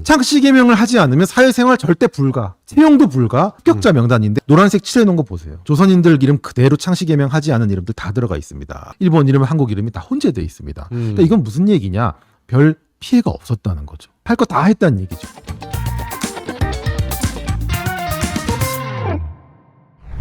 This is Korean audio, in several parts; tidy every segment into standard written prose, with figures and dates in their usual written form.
창씨 개명을 하지 않으면 사회생활 절대 불가, 채용도 불가, 합격자 명단인데 노란색 칠해놓은 거 보세요. 조선인들 이름 그대로 창씨 개명하지 않은 이름들 다 들어가 있습니다. 일본 이름, 한국 이름이 다 혼재돼 있습니다. 그러니까 이건 무슨 얘기냐? 별 피해가 없었다는 거죠. 할 거 다 했다는 얘기죠.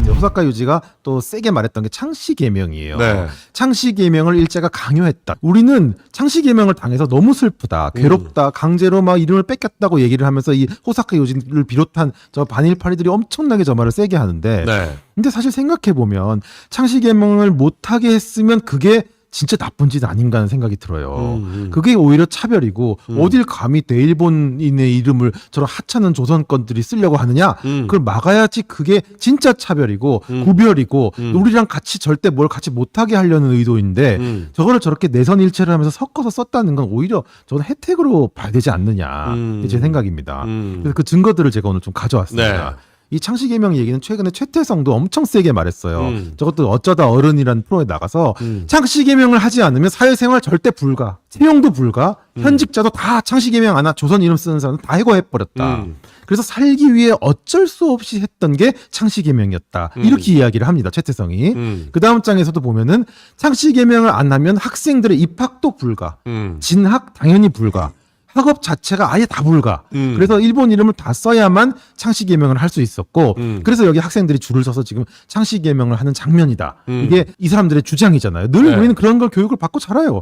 호사카 유지가 또 세게 말했던 게 창씨 개명이에요. 네. 창씨 개명을 일제가 강요했다. 우리는 창씨 개명을 당해서 너무 슬프다, 괴롭다, 강제로 막 이름을 뺏겼다고 얘기를 하면서 이 호사카 유지를 비롯한 저 반일파리들이 엄청나게 저 말을 세게 하는데, 네. 근데 사실 생각해 보면 창씨 개명을 못하게 했으면 그게 진짜 나쁜 짓 아닌가 하는 생각이 들어요. 그게 오히려 차별이고 어딜 감히 대일본인의 이름을 저런 하찮은 조선권들이 쓰려고 하느냐. 그걸 막아야지. 그게 진짜 차별이고 구별이고 우리랑 같이 절대 뭘 같이 못하게 하려는 의도인데 저거를 저렇게 내선일체를 하면서 섞어서 썼다는 건 오히려 저는 혜택으로 봐야 되지 않느냐. 이게 제 생각입니다. 그래서 그 증거들을 제가 오늘 좀 가져왔습니다. 네. 이 창씨개명 얘기는 최근에 최태성도 엄청 세게 말했어요. 저것도 어쩌다 어른이라는 프로에 나가서 창씨개명을 하지 않으면 사회생활 절대 불가, 채용도 불가, 현직자도 다 창씨개명 안 하, 조선 이름 쓰는 사람은 다 해고해버렸다. 그래서 살기 위해 어쩔 수 없이 했던 게 창씨개명이었다. 이렇게 이야기를 합니다. 최태성이. 그 다음 장에서도 보면은 창씨개명을 안 하면 학생들의 입학도 불가, 진학 당연히 불가, 학업 자체가 아예 다 불가. 그래서 일본 이름을 다 써야만 창씨 개명을 할 수 있었고, 그래서 여기 학생들이 줄을 서서 지금 창씨 개명을 하는 장면이다. 이게 이 사람들의 주장이잖아요. 늘 네. 우리는 그런 걸 교육을 받고 자라요.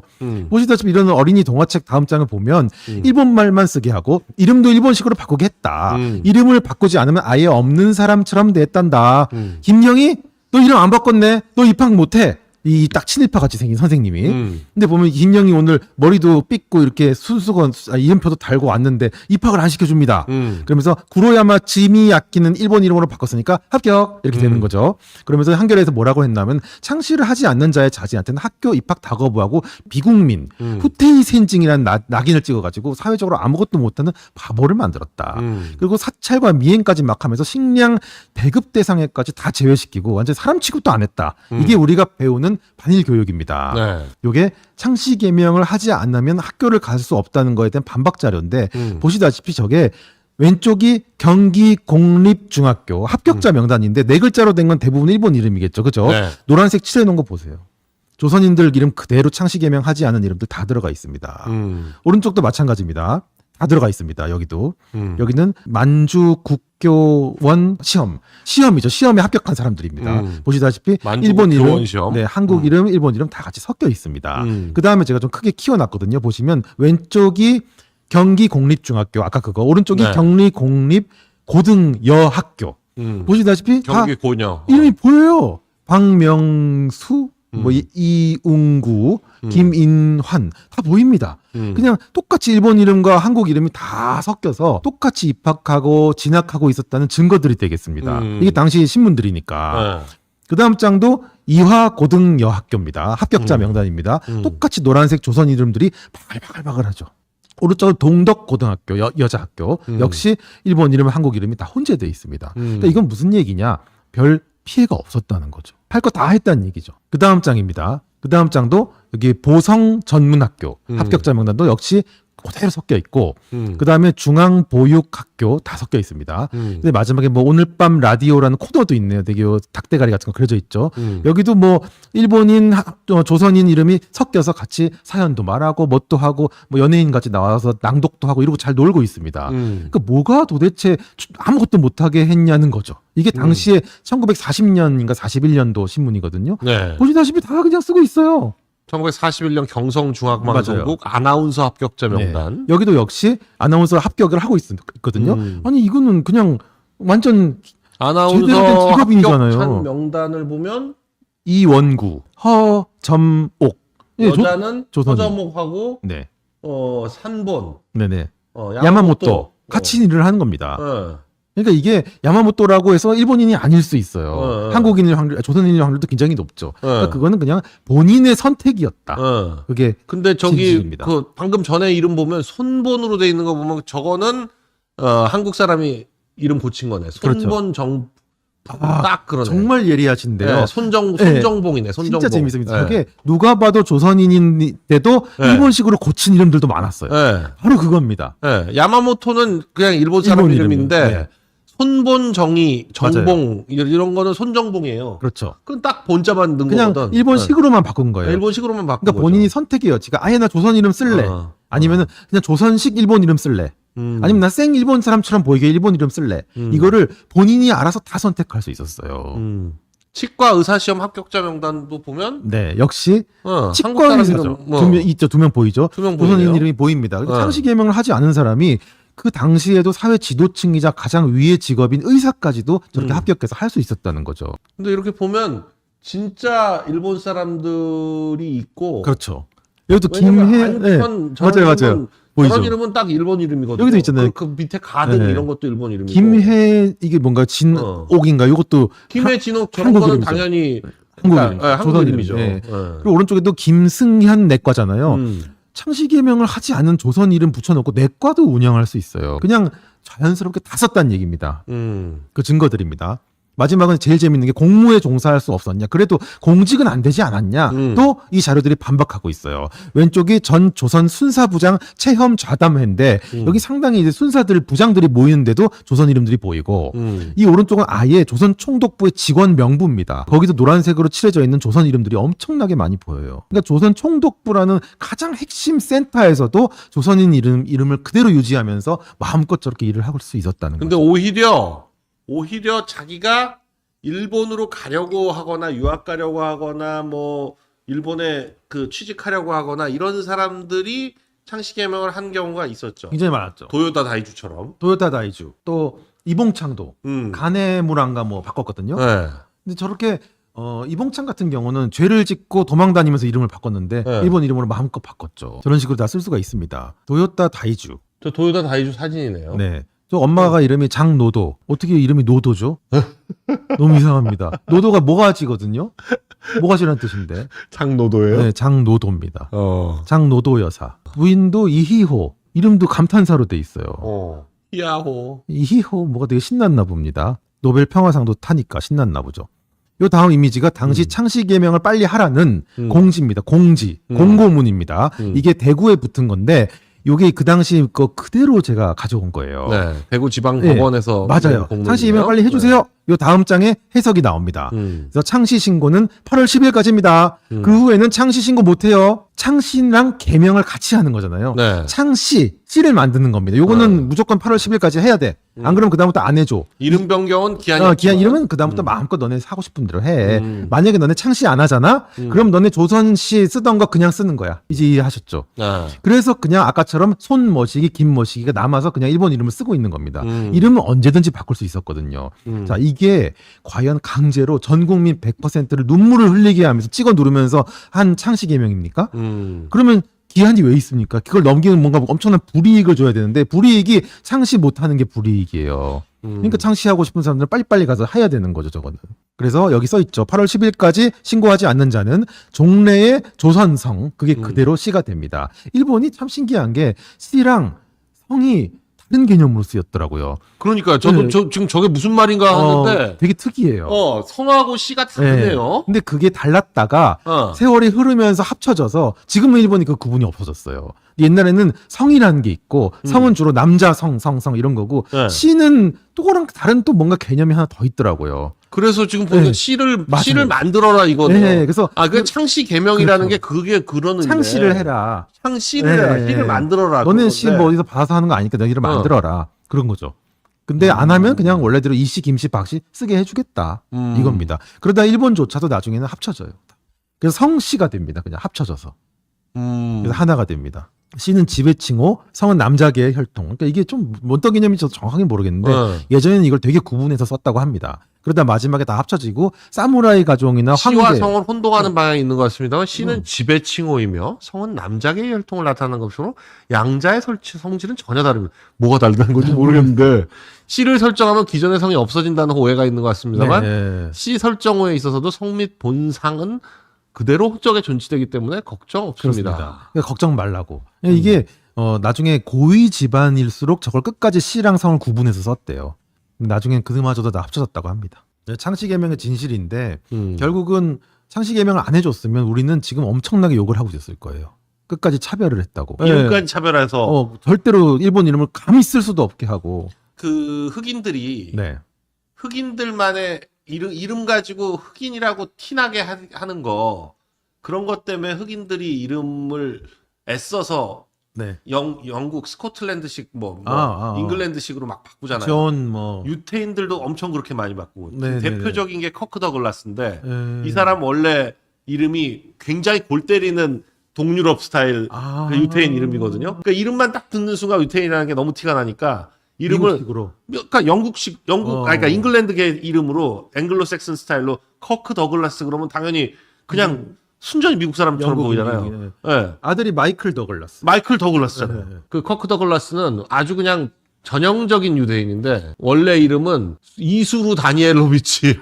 보시다시피 이런 어린이 동화책 다음 장을 보면 일본말만 쓰게 하고 이름도 일본식으로 바꾸게 했다. 이름을 바꾸지 않으면 아예 없는 사람처럼 됐단다. 김영희, 너 이름 안 바꿨네. 너 입학 못해. 이 딱 친일파 같이 생긴 선생님이. 근데 보면 김영희 오늘 머리도 삐고 이렇게 순수건 이름표도 달고 왔는데 입학을 안 시켜줍니다. 그러면서 구로야마 지미야키는 일본 이름으로 바꿨으니까 합격 이렇게 되는 거죠. 그러면서 한겨레에서 뭐라고 했냐면 창씨를 하지 않는 자의 자제한테는 학교 입학 다거부하고 비국민 후테이 센징이라는 낙인을 찍어가지고 사회적으로 아무것도 못하는 바보를 만들었다. 그리고 사찰과 미행까지 막 하면서 식량 배급 대상에까지 다 제외시키고 완전 사람 취급도 안 했다. 이게 우리가 배우는 반일 교육입니다. 네. 요게 창씨 개명을 하지 않으면 학교를 갈 수 없다는 거에 대한 반박 자료인데 보시다시피 저게 왼쪽이 경기 공립중학교 합격자 명단인데 네 글자로 된 건 대부분 일본 이름이겠죠. 그죠? 네. 노란색 칠해놓은 거 보세요. 조선인들 이름 그대로 창씨 개명하지 않은 이름들 다 들어가 있습니다. 오른쪽도 마찬가지입니다. 다 들어가 있습니다. 여기도. 여기는 만주국교원 시험이죠. 시험에 합격한 사람들입니다. 보시다시피 일본 이름, 시험. 네, 한국 이름, 일본 이름 다 같이 섞여 있습니다. 그 다음에 제가 좀 크게 키워놨거든요. 보시면 왼쪽이 경기공립중학교, 아까 그거. 오른쪽이 네. 경리공립고등여학교. 보시다시피 경기 다 고녀. 이름이 보여요. 박명수, 뭐 이웅구, 김인환 다 보입니다. 그냥 똑같이 일본 이름과 한국 이름이 다 섞여서 똑같이 입학하고 진학하고 있었다는 증거들이 되겠습니다. 이게 당시 신문들이니까. 네. 그 다음 장도 이화고등여학교입니다. 합격자 명단입니다. 똑같이 노란색 조선 이름들이 바글바글바글하죠. 오른쪽은 동덕고등학교, 여자학교. 역시 일본 이름, 한국 이름이 다 혼재되어 있습니다. 그러니까 이건 무슨 얘기냐? 별 피해가 없었다는 거죠. 할 거 다 했다는 얘기죠. 그 다음 장입니다. 그 다음 장도 여기 보성전문학교 합격자 명단도 역시 그대로 섞여 있고, 그 다음에 중앙보육학교 다 섞여 있습니다. 근데 마지막에 뭐 오늘 밤 라디오라는 코너도 있네요. 되게 닭대가리 같은 거 그려져 있죠. 여기도 뭐 일본인, 조선인 이름이 섞여서 같이 사연도 말하고 뭣도 하고 뭐 연예인 같이 나와서 낭독도 하고 이러고 잘 놀고 있습니다. 그러니까 뭐가 도대체 아무것도 못하게 했냐는 거죠. 이게 당시에 1940년인가 41년도 신문이거든요. 네. 보시다시피 다 그냥 쓰고 있어요. 1941년 경성중앙방송국 아나운서 합격자 명단. 네. 여기도 역시 아나운서 합격을 하고 있거든요. 아니 이거는 그냥 완전 아나운서 제대로 된 직업인이잖아요. 합격한 명단을 보면 이원구, 허점옥. 예, 여자는 조선인. 허점옥하고 네, 산본, 네네. 야마모토 같이 일을 하는 겁니다. 그러니까 이게 야마모토라고 해서 일본인이 아닐 수 있어요. 한국인일 확률, 조선인일 확률도 굉장히 높죠. 그러니까 그거는 그냥 본인의 선택이었다. 그게 근데 저기 진실입니다. 그 방금 전에 이름 보면 손본으로 돼 있는 거 보면 저거는 한국 사람이 이름 고친 거네. 손본 그렇죠. 딱 그러네. 정말 예리하신데요. 네, 손정봉이네. 손정봉. 진짜 재밌습니다. 네. 저게 누가 봐도 조선인인데도 네. 일본식으로 고친 이름들도 많았어요. 네. 바로 그겁니다. 네. 야마모토는 그냥 일본 사람 일본 이름인데 네. 손본정이, 정봉 이런 거는 손정봉이에요. 그렇죠. 그건 딱 본자만 넣은 그냥 거거든. 일본식으로만 바꾼 거예요. 네. 일본식으로만 바꾼 그러니까 거죠. 본인이 선택의 여지가 아예 나 조선 이름 쓸래. 아니면은 그냥 조선식 일본 이름 쓸래. 아니면 나 생 일본 사람처럼 보이게 일본 이름 쓸래. 이거를 본인이 알아서 다 선택할 수 있었어요. 치과 의사 시험 합격자 명단도 보면 네, 역시 한국 치과 사람 의사죠. 이름 두 명 있죠, 2명 보이죠. 2명 조선인 보이네요. 이름이 보입니다. 근데 네. 상시 개명을 하지 않은 사람이 그 당시에도 사회 지도층이자 가장 위의 직업인 의사까지도 저렇게 합격해서 할 수 있었다는 거죠. 근데 이렇게 보면 진짜 일본 사람들이 있고 그렇죠. 여기도 왜냐면 김해, 네. 안천 맞아요. 보이죠? 저런 이름은 딱 일본 이름이거든요. 여기도 있잖아요. 그 밑에 가든 네. 이런 것도 일본 이름이고. 김해 이게 뭔가 진옥인가 이것도 김해진옥 저런 한국 거는 이름이죠. 당연히 한국 그러니까, 이름이죠. 한국 조선 이름이죠. 이름. 네. 네. 그리고 오른쪽에도 김승현 내과잖아요. 창시 개명을 하지 않은 조선 이름 붙여놓고 내과도 운영할 수 있어요. 그냥 자연스럽게 다 썼다는 얘기입니다. 그 증거들입니다. 마지막은 제일 재밌는 게 공무에 종사할 수 없었냐. 그래도 공직은 안 되지 않았냐. 또 이 자료들이 반박하고 있어요. 왼쪽이 전 조선 순사부장 체험 좌담회인데 여기 상당히 이제 순사들 부장들이 모이는데도 조선 이름들이 보이고 이 오른쪽은 아예 조선 총독부의 직원 명부입니다. 거기도 노란색으로 칠해져 있는 조선 이름들이 엄청나게 많이 보여요. 그러니까 조선 총독부라는 가장 핵심 센터에서도 조선인 이름을 그대로 유지하면서 마음껏 저렇게 일을 할 수 있었다는 근데 거죠. 오히려 자기가 일본으로 가려고 하거나 유학 가려고 하거나 뭐 일본에 그 취직하려고 하거나 이런 사람들이 창씨 개명을 한 경우가 있었죠. 굉장히 많았죠. 도요타 다이주처럼. 도요타 다이주 또 이봉창도 음. 가네무란가 뭐 바꿨거든요. 네. 근데 저렇게 이봉창 같은 경우는 죄를 짓고 도망 다니면서 이름을 바꿨는데 네. 일본 이름으로 마음껏 바꿨죠. 저런 식으로 다 쓸 수가 있습니다. 도요타 다이주. 저 도요타 다이주 사진이네요. 네. 저 엄마가 이름이 장노도. 어떻게 이름이 노도죠? 너무 이상합니다. 노도가 모가지거든요. 모가지라는 뜻인데. 장노도예요? 네, 장노도입니다. 장노도 여사. 부인도 이희호. 이름도 감탄사로 돼 있어요. 야호. 이희호 뭐가 되게 신났나 봅니다. 노벨 평화상도 타니까 신났나 보죠. 요 다음 이미지가 당시 창씨 개명을 빨리 하라는 공지입니다. 공지, 공고문입니다. 이게 대구에 붙은 건데 요게 그 당시 거 그대로 제가 가져온 거예요. 네. 대구 지방법원에서 맞아요. 창씨 개명 빨리 해주세요. 요 다음 장에 해석이 나옵니다. 그래서 창씨 신고는 8월 10일까지입니다. 그 후에는 창씨 신고 못해요. 창씨랑 개명을 같이 하는 거잖아요. 네. 창씨, 씨를 만드는 겁니다. 요거는 무조건 8월 10일까지 해야 돼. 안 그러면 그다음부터 안 해줘. 이름 변경은 기한이 기한 이러면 그다음부터 마음껏 너네 하고 싶은 대로 해. 만약에 너네 창씨 안 하잖아? 그럼 너네 조선씨 쓰던 거 그냥 쓰는 거야. 이제 이해하셨죠? 그래서 그냥 아까처럼 손머시기, 김머시기가 남아서 그냥 일본 이름을 쓰고 있는 겁니다. 이름은 언제든지 바꿀 수 있었거든요. 자, 이게 과연 강제로 전 국민 100%를 눈물을 흘리게 하면서 찍어 누르면서 한 창씨 개명입니까? 그러면 기한이 왜 있습니까? 그걸 넘기는 뭔가 엄청난 불이익을 줘야 되는데 불이익이 창씨 못하는 게 불이익이에요. 그러니까 창씨하고 싶은 사람들은 빨리빨리 가서 해야 되는 거죠, 저거는. 그래서 여기 써 있죠. 8월 10일까지 신고하지 않는 자는 종래의 조선성, 그게 그대로 씨가 됩니다. 일본이 참 신기한 게 씨랑 성이 다른 개념으로 쓰였더라고요. 그러니까요. 저도 네. 지금 저게 무슨 말인가 하는데 되게 특이해요. 성하고 씨가 다르네요. 근데 그게 달랐다가 세월이 흐르면서 합쳐져서 지금은 일본이 그 구분이 없어졌어요. 옛날에는 성이라는 게 있고 성은 주로 남자 성 이런 거고 네. 씨는 또 그랑 다른 또 뭔가 개념이 하나 더 있더라고요. 그래서 지금 보니까 네. 씨를 맞아요. 만들어라 이거네요. 네, 그래서 그 창씨 개명이라는 그렇죠. 게 그게 그런 의미네. 창씨를 해라. 창씨를 네. 해라. 씨를 만들어라. 너는 씨 뭐 어디서 받아서 하는 거 아니니까 너희를 만들어라. 그런 거죠. 근데 안 하면 그냥 원래대로 이씨, 김씨, 박씨 쓰게 해주겠다. 이겁니다. 그러다 일본조차도 나중에는 합쳐져요. 그래서 성씨가 됩니다. 그냥 합쳐져서. 그래서 하나가 됩니다. 씨는 지배칭호, 성은 남자계의 혈통. 그러니까 이게 좀 뭔 개념인지 저도 정확하게 모르겠는데 예전에는 이걸 되게 구분해서 썼다고 합니다. 그러다 마지막에 다 합쳐지고 사무라이 가종이나 씨와 황제. 성은 혼동하는 방향이 있는 것 같습니다만 씨는 지배칭호이며 성은 남자계의 혈통을 나타내는 것으로 양자의 성질은 전혀 다릅니다. 뭐가 다르다는 건지 모르겠는데 씨를 설정하면 기존의 성이 없어진다는 오해가 있는 것 같습니다만 네. 씨 설정호에 있어서도 성 및 본상은 그대로 혹적에 존치되기 때문에 걱정 없습니다. 그렇습니다. 그러니까 걱정 말라고. 이게 나중에 고위 집안일수록 저걸 끝까지 씨랑 성을 구분해서 썼대요. 나중엔 그마저도 다 합쳐졌다고 합니다. 창씨 개명의 진실인데 음. 결국은 창씨 개명을 안 해줬으면 우리는 지금 엄청나게 욕을 하고 있었을 거예요. 끝까지 차별을 했다고. 이름까지 차별해서 절대로 일본 이름을 감히 쓸 수도 없게 하고. 그 흑인들이 네. 흑인들만의 이름 가지고 흑인이라고 티나게 하는 거 그런 것 때문에 흑인들이 이름을 애써서 네. 영국 스코틀랜드식 잉글랜드식으로 막 바꾸잖아요. 존 뭐. 유태인들도 엄청 그렇게 많이 바꾸고 네, 대표적인 게 커크 더글라스인데 네. 이 사람 원래 이름이 굉장히 골 때리는 동유럽 스타일 그 유태인 이름이거든요. 그러니까 이름만 딱 듣는 순간 유태인이라는 게 너무 티가 나니까 이름을 미국식으로. 그러니까 그러니까 잉글랜드계 이름으로 앵글로색슨 스타일로 커크 더글라스 그러면 당연히 그냥 순전히 미국 사람처럼 보이잖아요. 네. 아들이 마이클 더글라스. 마이클 더글라스잖아요. 네. 그 커크 더글라스는 아주 그냥 전형적인 유대인인데 원래 이름은 이수루 다니엘로비치.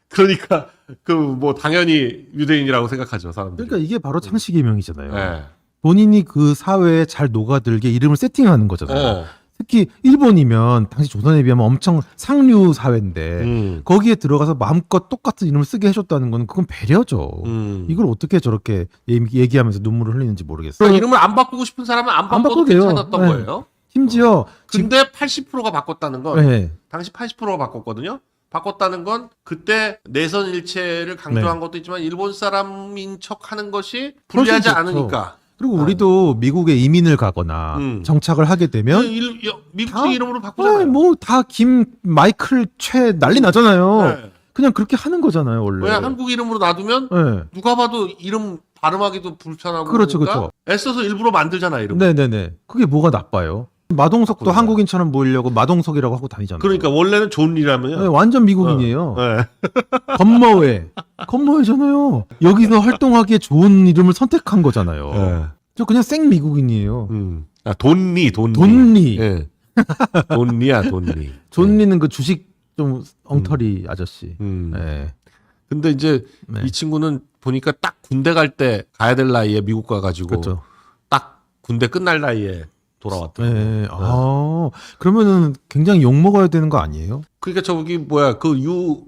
그러니까 그 뭐 당연히 유대인이라고 생각하죠 사람들이. 그러니까 이게 바로 창씨 개명이잖아요. 네. 본인이 그 사회에 잘 녹아들게 이름을 세팅하는 거잖아요. 특히 일본이면 당시 조선에 비하면 엄청 상류 사회인데 거기에 들어가서 마음껏 똑같은 이름을 쓰게 해줬다는 건 그건 배려죠. 이걸 어떻게 저렇게 얘기하면서 눈물을 흘리는지 모르겠어요. 그러니까 이름을 안 바꾸고 싶은 사람은 안 바꿔도 돼요. 괜찮았던 네. 거예요. 심지어 근데 80%가 바꿨다는 건 네. 당시 80%가 바꿨거든요. 바꿨다는 건 그때 내선 일체를 강조한 것도 있지만 일본 사람인 척하는 것이 불리하지 훨씬 좋죠. 않으니까. 그리고 우리도 미국에 이민을 가거나 정착을 하게 되면 미국식 이름으로 바꾸잖아요. 뭐 다 김 마이클 최 난리 나잖아요. 네. 그냥 그렇게 하는 거잖아요 원래. 왜 한국 이름으로 놔두면 네. 누가 봐도 이름 발음하기도 불편하고 그렇죠, 그러니까 애써서 일부러 만들잖아 이름. 네네네. 그게 뭐가 나빠요? 마동석도 바꾸는 한국인처럼 보이려고 마동석이라고 하고 다니잖아요. 그러니까 원래는 존리라면요. 네, 완전 미국인이에요. 네. 건머회잖아요. 여기서 활동하기에 좋은 이름을 선택한 거잖아요. 네. 저 그냥 생 미국인이에요. 아 돈리. 돈리. 예. 돈리야 돈리. 존리는 그 주식 좀 엉터리 아저씨. 네. 근데 이제 네. 이 친구는 보니까 딱 군대 갈 때 가야 될 나이에 미국 가가지고 그렇죠. 딱 군대 끝날 나이에 돌아왔더라고요. 네. 그러면은 굉장히 욕 먹어야 되는 거 아니에요? 그러니까 저기 뭐야 그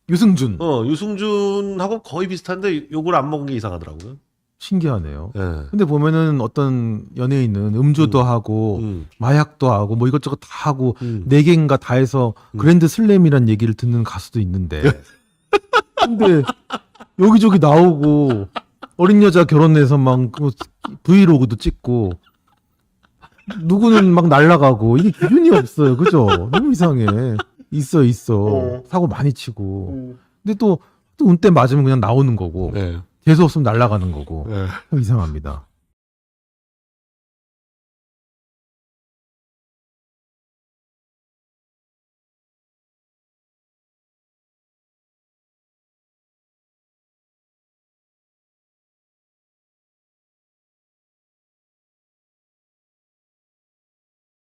유승준. 유승준하고 거의 비슷한데 욕을 안 먹은 게 이상하더라고요. 신기하네요. 네. 근데 보면은 어떤 연예인은 음주도 하고 마약도 하고 뭐 이것저것 다 하고 네 개인가 다 해서 그랜드 슬램이란 얘기를 듣는 가수도 있는데 근데 여기저기 나오고 어린 여자 결혼해서 막 브이로그도 찍고 누구는 막 날아가고 이게 기준이 없어요. 그죠? 너무 이상해. 있어. 사고 많이 치고. 근데 또 운때 맞으면 그냥 나오는 거고. 네. 재수 없으면 날아가는 거고. 네. 이상합니다.